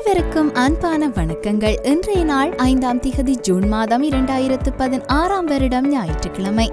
அனைவருக்கும் அன்பான வணக்கங்கள். இன்றைய நாள் 5ஆம் திகதி ஜூன் மாதம் 2016 வருடம் ஞாயிற்றுக்கிழமை.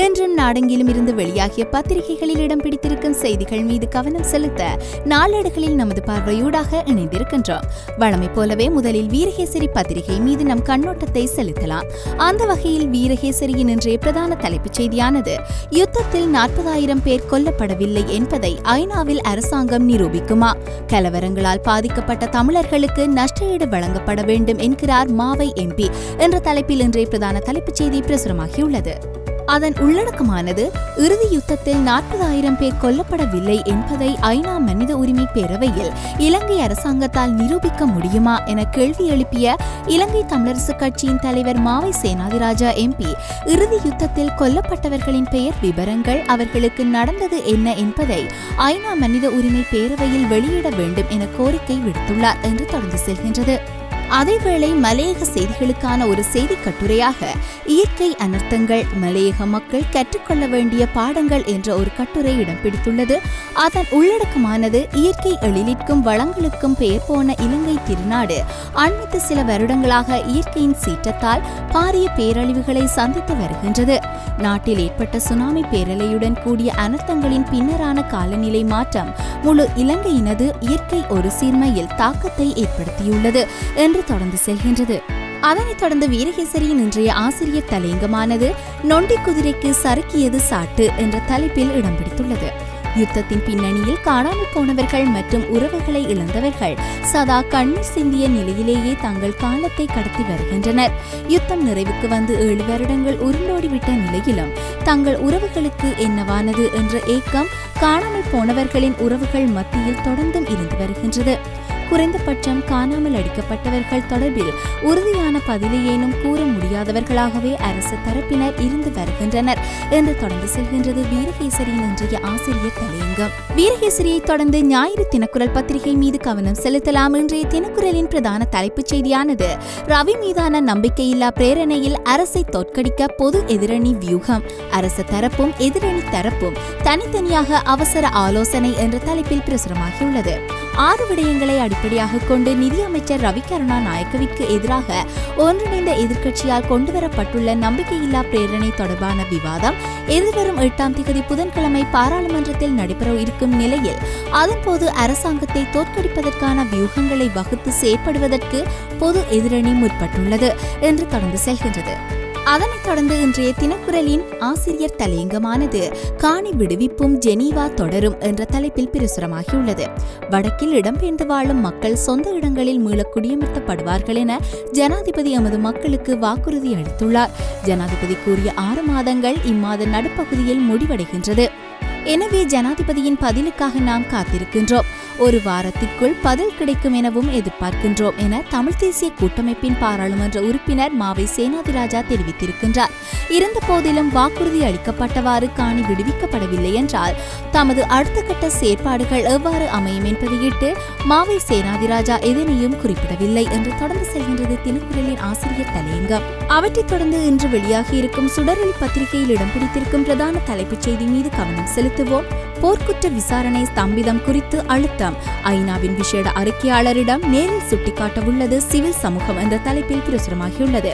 இன்றும் நாடெங்கிலும் இருந்து வெளியாகிய பத்திரிகைகளில் இடம் பிடித்திருக்கும் செய்திகள் மீது கவனம் செலுத்த நாளேடுகளில் நமது பார்வையூடாக இணைந்திருக்கின்றோம். வழமை போலவே முதலில் வீரகேசரி பத்திரிகை மீது நம் கண்ணோட்டத்தை செலுத்தலாம். அந்த வகையில் வீரகேசரியின் இன்றைய பிரதான தலைப்புச் செய்தியானது, யுத்தத்தில் 40,000 பேர் கொல்லப்படவில்லை என்பதை ஐநாவில் அரசாங்கம் நிரூபிக்குமா? கலவரங்களால் பாதிக்கப்பட்ட தமிழர்களுக்கு நஷ்டஈடு வழங்கப்பட வேண்டும் என்கிறார் மாவை எம்பி என்ற தலைப்பில் இன்றைய பிரதான தலைப்புச் செய்தி பிரசுரமாகியுள்ளது. அதன் உள்ளடக்கமானது, இறுதி யுத்தத்தில் 40,000 பேர் கொல்லப்படவில்லை என்பதை ஐநா மனித உரிமை பேரவையில் இலங்கை அரசாங்கத்தால் நிரூபிக்க முடியுமா என கேள்வி எழுப்பிய இலங்கை தமிழரசு கட்சியின் தலைவர் மாவை சேனாதிராஜா எம்பி, இறுதி யுத்தத்தில் கொல்லப்பட்டவர்களின் பெயர் விவரங்கள், அவர்களுக்கு நடந்தது என்ன என்பதை ஐநா மனித உரிமை பேரவையில் வெளியிட வேண்டும் என கோரிக்கை விடுத்துள்ளார் என்று தொடர்ந்து செல்கின்றது. அதேவேளை மலையக செய்திகளுக்கான ஒரு செய்தி கட்டுரையாக இயற்கை அனர்த்தங்கள், மலையக மக்கள் கற்றுக்கொள்ள வேண்டிய பாடங்கள் என்ற ஒரு கட்டுரை இடம் பிடித்துள்ளது. அதன் உள்ளடக்கமானது, இயற்கை எழிலிற்கும் வளங்களுக்கும் பெயர் போன இலங்கை திருநாடு அண்மித்த சில வருடங்களாக இயற்கையின் சீற்றத்தால் பாரிய பேரழிவுகளை சந்தித்து வருகின்றது. நாட்டில் ஏற்பட்ட சுனாமி பேரலையுடன் கூடிய அனர்த்தங்களின் பின்னரான காலநிலை மாற்றம் முழு இலங்கையினது இயற்கை ஒரு சீர்மையில் தாக்கத்தை ஏற்படுத்தியுள்ளது என்று தொடர்ந்து செல்கின்றது. அதனைத் தொடர்ந்து வீரகேசரியின் இன்றைய ஆசிரியர் தலையங்கமானது, நொண்டி குதிரைக்கு சறுக்கியது சாட்டு என்ற தலைப்பில் இடம் பிடித்துள்ளது. யுத்தத்தின் பின்னணியில் காணாமல் போனவர்கள் மற்றும் உறவுகளை இழந்தவர்கள் சதா கண்ணீர் சிந்திய நிலையிலேயே தங்கள் காலத்தை கடத்தி வருகின்றனர். யுத்தம் நிறைவுக்கு வந்து 7 வருடங்கள் உருண்டோடிவிட்ட நிலையிலும் தங்கள் உறவுகளுக்கு என்னவானது என்ற ஏக்கம் காணாமல் போனவர்களின் உறவுகள் மத்தியில் தொடர்ந்தும் இருந்து வருகின்றது. குறைந்தபட்சம் காணாமல் அடிக்கப்பட்டவர்கள் தொடர்பில் உறுதியான பதிலையேனும் கூற முடியாதவர்களாகவே அரசு தரப்பினர் இருந்து வருகின்றனர் என்று தொடர்ந்து செல்கின்றது வீரகேசரியின் இன்றைய ஆசிரியர் தலையங்கம். வீரகேசரியை தொடர்ந்து ஞாயிறு தினக்குரல் பத்திரிகை மீது கவனம் செலுத்தலாம். இன்றைய தினக்குரலின் பிரதான தலைப்புச் செய்தியானது, ரவி மீதான நம்பிக்கையில்லா பிரேரணையில் அரசை தோற்கடிக்க பொது எதிரணி வியூகம், அரசு தரப்பும் எதிரணி தரப்பும் தனித்தனியாக அவசர ஆலோசனை என்ற தலைப்பில் பிரசுரமாகியுள்ளது. 6 விடயங்களை அடிப்படையாக கொண்டு நிதியமைச்சர் ரவி கருணாநாயக்கவிற்கு எதிராக ஒன்றிணைந்த எதிர்க்கட்சியால் கொண்டுவரப்பட்டுள்ள நம்பிக்கையில்லா பிரேரணை தொடர்பான விவாதம் எதிர்வரும் 8ஆம் திகதி புதன்கிழமை பாராளுமன்றத்தில் நடைபெற இருக்கும் நிலையில், அதன்போது அரசாங்கத்தை தோற்கடிப்பதற்கான வியூகங்களை வகுத்து செயற்படுவதற்கு பொது எதிரணி முற்பட்டுள்ளது என்று தொடர்ந்து செல்கின்றது. அதனைத் தொடர்ந்து இன்றைய தினக்குரலின் ஆசிரியர் தலையங்கமானது, காணி விடுவிப்பும் ஜெனீவா தொடரும் என்ற தலைப்பில் பிரசுரமாகியுள்ளது. வடக்கில் இடம்பெயர்ந்து வாழும் மக்கள் சொந்த இடங்களில் மீள குடியமர்த்தப்படுவார்கள் என ஜனாதிபதி எமது மக்களுக்கு வாக்குறுதி அளித்துள்ளார். ஜனாதிபதி கூறிய 6 மாதங்கள் இம்மாத நடுப்பகுதியில் முடிவடைகின்றது. எனவே ஜனாதிபதியின் பதிலுக்காக நாம் காத்திருக்கின்றோம். 1 வாரத்திற்குள் பதில் கிடைக்கும் எனவும் எதிர்பார்க்கின்றோம் என தமிழ் தேசிய கூட்டமைப்பின் பாராளுமன்ற உறுப்பினர் மாவை சேனாதிராஜா தெரிவித்திருக்கின்றார். இருந்த போதிலும் வாக்குறுதி அளிக்கப்பட்டவாறு காணி விடுவிக்கப்படவில்லை என்றால் தமது அடுத்த கட்ட செயற்பாடுகள் எவ்வாறு அமையும் என்பதையிட்டு மாவை சேனாதிராஜா எதனையும் குறிப்பிடவில்லை என்று தொடர்ந்து செல்கின்றது தினக்குரலின் ஆசிரியர் தலையங்கம். அவற்றைத் தொடர்ந்து இன்று வெளியாகியிருக்கும் சுடரொளி பத்திரிகையில் இடம் பிடித்திருக்கும் பிரதான தலைப்புச் செய்தி மீது கவனம் செலுத்துவோம். போர்க்குற்ற விசாரணை ஸ்தம்பிதம் குறித்து அழுத்தம், ஐநாவின் விசேட அறிக்கையாளரிடம் நேரில் சுட்டிக்காட்டவுள்ளது சிவில் சமூகம் என்ற தலைப்பில் பிரசுரமாகியுள்ளது.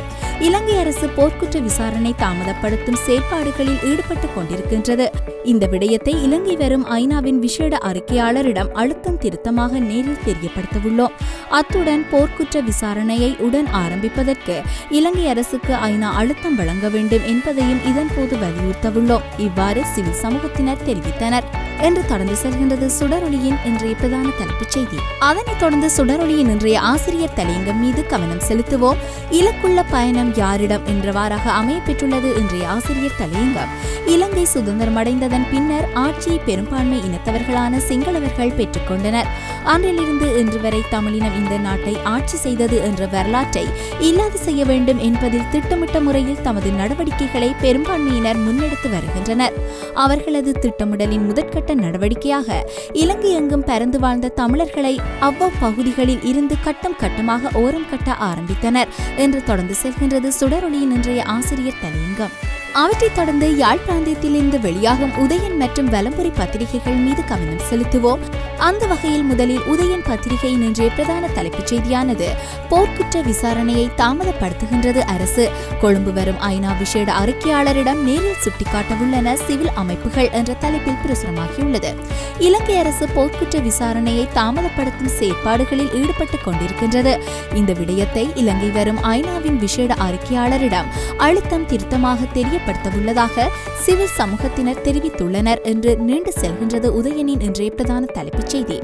இலங்கை அரசு போர்க்குற்ற விசாரணை தாமதப்படுத்தும் செயற்பாடுகளில் ஈடுபட்டுக் கொண்டிருக்கின்றது. இந்த விடயத்தை இலங்கை வரும் ஐநாவின் விசேட அறிக்கையாளரிடம் அழுத்தம் திருத்தமாக நேரில் தெரியப்படுத்தவுள்ளோம். அத்துடன் போர்க்குற்ற விசாரணையை உடன் ஆரம்பிப்பதற்கு இலங்கை அரசுக்கு ஐநா அழுத்தம் வழங்க வேண்டும் என்பதையும் இதன்போது வலியுறுத்தவுள்ளோம். இவ்வாறு சிவில் சமூகத்தினர் தெரிவித்தனர் என்று தொடர்ந்து செல்கின்றது சுடரொளியின் இன்றைய பிரதான தலைப்புச் செய்தி. அதனைத் தொடர்ந்து சுடரொளியின் இன்றைய ஆசிரியர் தலையங்கம் மீது கவனம் செலுத்துவோம். இலக்குள்ள பயணம் யாரிடம் என்றவாறாக அமைய பெற்றுள்ளது இன்றைய ஆசிரியர் தலையங்கம். இலங்கை சுதந்திரமடைந்ததன் பின்னர் ஆட்சியை பெரும்பான்மை இனத்தவர்களான சிங்களவர்கள் பெற்றுக்கொண்டனர். அன்றிலிருந்து இன்று வரை தமிழினம் இந்த நாட்டை ஆட்சி செய்தது என்ற வரலாற்றை இல்லாது செய்ய வேண்டும் என்பதில் திட்டமிட்ட முறையில் தமது நடவடிக்கைகளை பெரும்பான்மையினர் முன்னெடுத்து வருகின்றனர். அவர்களது திட்டமிடலின் முதற்கட்ட நடவடிக்கையாக இலங்கை எங்கும் பரந்து வாழ்ந்த தமிழர்களை அவ்வப்பகுதிகளில் இருந்து கட்டம் கட்டமாக ஓரம் கட்ட ஆரம்பித்தனர் என்று தொடர்ந்து செல்கின்றது சுடரொளியின் இன்றைய ஆசிரியர் தலையங்கம். அவற்றைத் தொடர்ந்து யாழ் பிராந்தியத்திலிருந்து வெளியாகும் உதயன் மற்றும் வலம்புரி பத்திரிகைகள் மீது கவனம் செலுத்துவோம். அந்த வகையில் முதலில் உதயன் பத்திரிகையின் இன்றைய பிரதான தலைப்புச் செய்தியானது போர்க்குற்ற விசாரணையை தாமதப்படுத்துகின்றது அரசு, கொழும்பு வரும் ஐநா விசேட அறிக்கையாளரிடம் நேரில் சுட்டிக்காட்டவுள்ளன சிவில் அமைப்புகள் என்ற தலைப்பில் பிரசுரமாகியுள்ளது. இலங்கை அரசு போர்க்குற்ற விசாரணையை தாமதப்படுத்தும் செயற்பாடுகளில் ஈடுபட்டுக் கொண்டிருக்கின்றது. இந்த விடயத்தை இலங்கை வரும் ஐநாவின் விசேட அறிக்கையாளரிடம் அழுத்தம் திருத்தமாக தெரியப்படுத்தவுள்ளதாக சிவில் சமூகத்தினர் தெரிவித்துள்ளனர் என்று நீண்டு செல்கின்றது உதயனின் இன்றைய பிரதான தலைப்புச் செய்தி.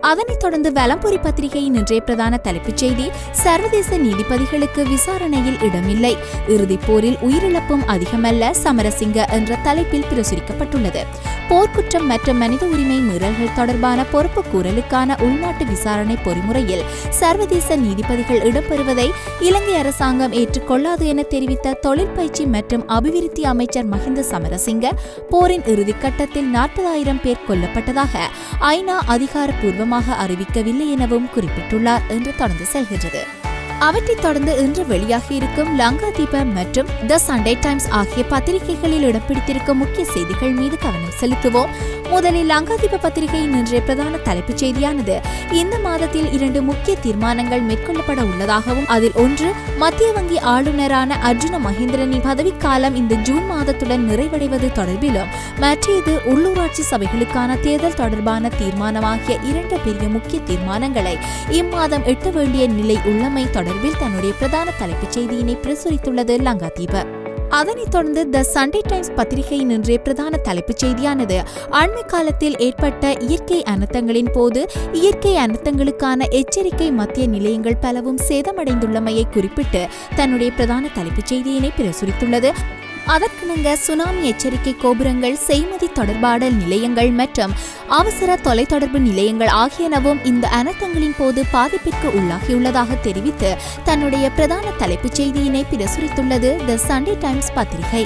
அதனைத் தொடர்ந்து வலம்புரி பத்திரிகையின் இன்றைய பிரதான தலைப்புச் செய்தி சர்வதேச நீதிபதிகளுக்கு விசாரணையில் இடமில்லை, இறுதிப் போரில் உயிரிழப்பும் அதிகமல்ல சமரசிங்க என்ற தலைப்பில் பிரசுரிக்கப்பட்டுள்ளது. போர்க்குற்றம் மற்றும் மனித உரிமை மீறல்கள் தொடர்பான பொறுப்பு கூறலுக்கான உள்நாட்டு விசாரணை பொறிமுறையில் சர்வதேச நீதிபதிகள் இடம்பெறுவதை இலங்கை அரசாங்கம் ஏற்றுக்கொள்ளாது என தெரிவித்த தொழில் பயிற்சி மற்றும் அபிவிருத்தி அமைச்சர் மஹிந்த சமரசிங்க போரின் இறுதிக்கட்டத்தில் 40,000 பேர் கொல்லப்பட்டதாக ஐநா அதிகாரப்பூர்வமாக அறிவிக்கவில்லை எனவும் குறிப்பிட்டுள்ளார் என்று தொடர்ந்து செல்கின்றது. அவற்றைத் தொடர்ந்து இன்று வெளியாகியிருக்கும் லங்காதீப மற்றும் த சண்டே டைம்ஸ் ஆகிய பத்திரிகைகளில் இடம்பிடித்திருக்கும் முக்கிய செய்திகள் மீது கவனம் செலுத்துவோம். முதலில் லங்காதீப பத்திரிகையின் இன்றைய பிரதான தலைப்புச் செய்தியானது இந்த மாதத்தில் 2 முக்கிய தீர்மானங்கள் மேற்கொள்ளப்பட உள்ளதாகவும் அதில் ஒன்று மத்திய வங்கி ஆளுநரான அர்ஜுன மகேந்திரனின் பதவிக்காலம் இந்த ஜூன் மாதத்துடன் நிறைவடைவது தொடர்பிலும் மற்றது உள்ளூராட்சி சபைகளுக்கான தேர்தல் தொடர்பான தீர்மானமாகிய 2 பெரிய முக்கிய தீர்மானங்களை இம்மாதம் எட்ட வேண்டிய நிலை உள்ளமை தொடர்பில் தன்னுடைய பிரதான தலைப்புச் செய்தியினை பிரசுரித்துள்ளது லங்காதீப. அதனைத் தொடர்ந்து த சண்டே டைம்ஸ் பத்திரிகையின் இன்றைய பிரதான தலைப்புச் செய்தியானது அண்மை காலத்தில் ஏற்பட்ட இயற்கை அனர்த்தங்களின் போது இயற்கை அனர்த்தங்களுக்கான எச்சரிக்கை மத்திய நிலையங்கள் பலவும் சேதமடைந்துள்ளமையை குறிப்பிட்டு தன்னுடைய பிரதான தலைப்புச் செய்தியினை பிரசுரித்துள்ளது. அதற்கிணங்க சுனாமி எச்சரிக்கை கோபுரங்கள், செய்மதி தொடர்பாடல் நிலையங்கள் மற்றும் அவசர தொலைத்தொடர்பு நிலையங்கள் ஆகியனவும் இந்த அனர்த்தங்களின் போது பாதிப்பிற்கு உள்ளாகியுள்ளதாக தெரிவித்து தன்னுடைய பிரதான தலைப்புச் செய்தியினை பிரசுரித்துள்ளது த சண்டே டைம்ஸ் பத்திரிகை.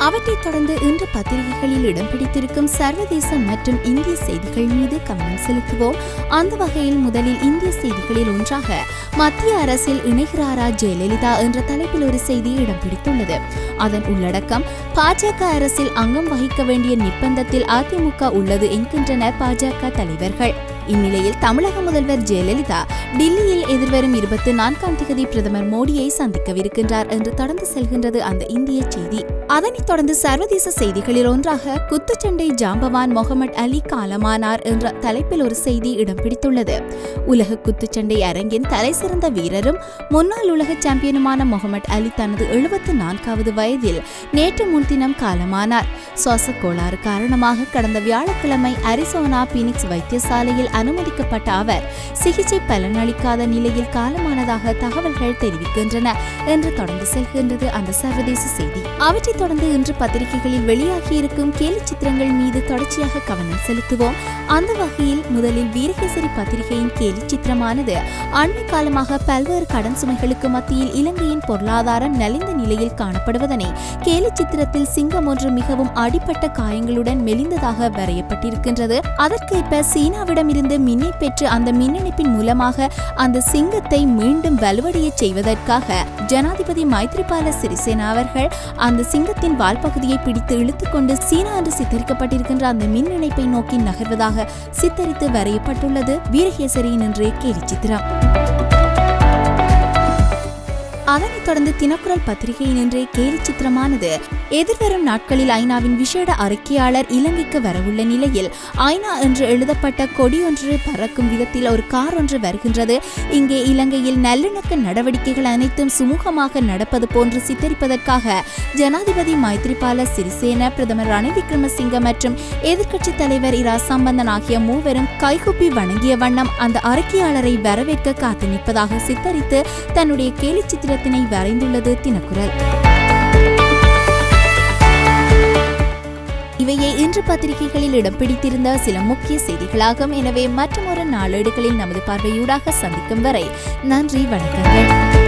அவற்றைத் தொடர்ந்து இன்று பத்திரிகைகளில் இடம் பிடித்திருக்கும் சர்வதேச மற்றும் இந்திய செய்திகள் மீது கவனம் செலுத்துவோம். அந்த வகையில் முதலில் இந்திய செய்திகளில் ஒன்றாக மத்திய அரசில் இணைகிறாரா ஜெயலலிதா என்ற தலைப்பில் ஒரு செய்தி இடம் பிடித்துள்ளது. அதன் உள்ளடக்கம் பாஜக அரசில் அங்கம் வகிக்க வேண்டிய நிர்பந்தத்தில் அதிமுக உள்ளது என்கின்றனர் பாஜக தலைவர்கள். இந்நிலையில் தமிழக முதல்வர் ஜெயலலிதா டில்லியில் எதிர்வரும் 24ஆம் தேதி பிரதமர் மோடியை சந்திக்கவிருக்கின்றார் என்று தொடர்ந்து செல்கின்றது அந்த இந்திய செய்தி. அதனைத் தொடர்ந்து சர்வதேச செய்திகளில் ஒன்றாக குத்துச்சண்டை ஜாம்பவான் முகமது அலி காலமானார் என்ற தலைப்பில் ஒரு செய்தி இடம் பிடித்துள்ளது. உலக குத்துச்சண்டை அரங்கின் தலைசிறந்த வீரரும் முன்னாள் உலக சாம்பியனுமான முகமது அலி தனது 74வது வயதில் நேற்று முன்தினம் காலமானார். சுவாச கோளாறு காரணமாக கடந்த வியாழக்கிழமை அரிசோனா பீனிக்ஸ் வைத்தியசாலையில் அனுமதிக்கப்பட்ட அவர் சிகிச்சை பலனளிக்காத நிலையில் காலமானதாக தகவல்கள் தெரிவிக்கின்றன என்று தொடர்ந்து செல்கின்றது அந்த சர்வதேச செய்தி. அவற்றைத் தொடர்ந்து இன்று பத்திரிகைகளில் வெளியாகியிருக்கும் கேலி சித்திரங்கள் மீது தொடர்ச்சியாக கவனம் செலுத்துவோம். அந்த வகையில் முதலில் வீரகேசரி பத்திரிகையின் கேலி சித்திரமானது அண்மை காலமாக பல்வேறு கடன் சுமைகளுக்கு மத்தியில் இலங்கையின் பொருளாதாரம் நலிந்த நிலையில் காணப்படுவதனை கேலி சித்திரத்தில் சிங்கம் ஒன்று மிகவும் அடிப்பட்ட காயங்களுடன் மெலிந்ததாக வரையப்பட்டிருக்கின்றது. அதற்கேற்ப சீனாவிடம் இருந்து மின்னை பெற்று அந்த மின்னிணைப்பின் மூலமாக அந்த சிங்கத்தை மீண்டும் வலுவடைய செய்வதற்காக ஜனாதிபதி மைத்ரிபால சிறிசேனா அவர்கள் அந்த சிங்கத்தின் வால் பகுதியை பிடித்து இழுத்துக்கொண்டு சீனா என்று சித்தரிக்கப்பட்டிருக்கின்ற அந்த மின் இணைப்பை நோக்கி நகர்வதாக சித்தரித்து வரையப்பட்டுள்ளது வீரகேசரியின் இன்றைய கேலி சித்திரம். அதனைத் தொடர்ந்து தினக்குரல் பத்திரிகையின் இன்றைய கேலி சித்திரமானது எதிர்வரும் நாட்களில் ஐநாவின் விசேட அறிக்கையாளர் இலங்கைக்கு வரவுள்ள நிலையில் ஐநா என்று எழுதப்பட்ட கொடியொன்று பறக்கும் விதத்தில் ஒரு கார் ஒன்று வருகின்றது. இங்கே இலங்கையில் நல்லிணக்க நடவடிக்கைகள் அனைத்தும் சுமூகமாக நடப்பது போன்று சித்தரிப்பதற்காக ஜனாதிபதி மைத்ரிபால சிறிசேன, பிரதமர் ரணில் விக்ரமசிங்க மற்றும் எதிர்க்கட்சித் தலைவர் இரா சம்பந்தன் ஆகிய மூவரும் கைகூப்பி வணங்கிய வண்ணம் அந்த அறிக்கையாளரை வரவேற்க காத்து நிற்பதாக சித்தரித்து தன்னுடைய கேலி சித்திரத்தினை வரைந்துள்ளது தினக்குரல். இவையே இன்று பத்திரிகைகளில் இடம் பிடித்திருந்த சில முக்கிய செய்திகளாகும். எனவே மற்றொரு நாளேடுகளில் நமது பார்வையூடாக சந்திக்கும் வரை நன்றி, வணக்கங்கள்.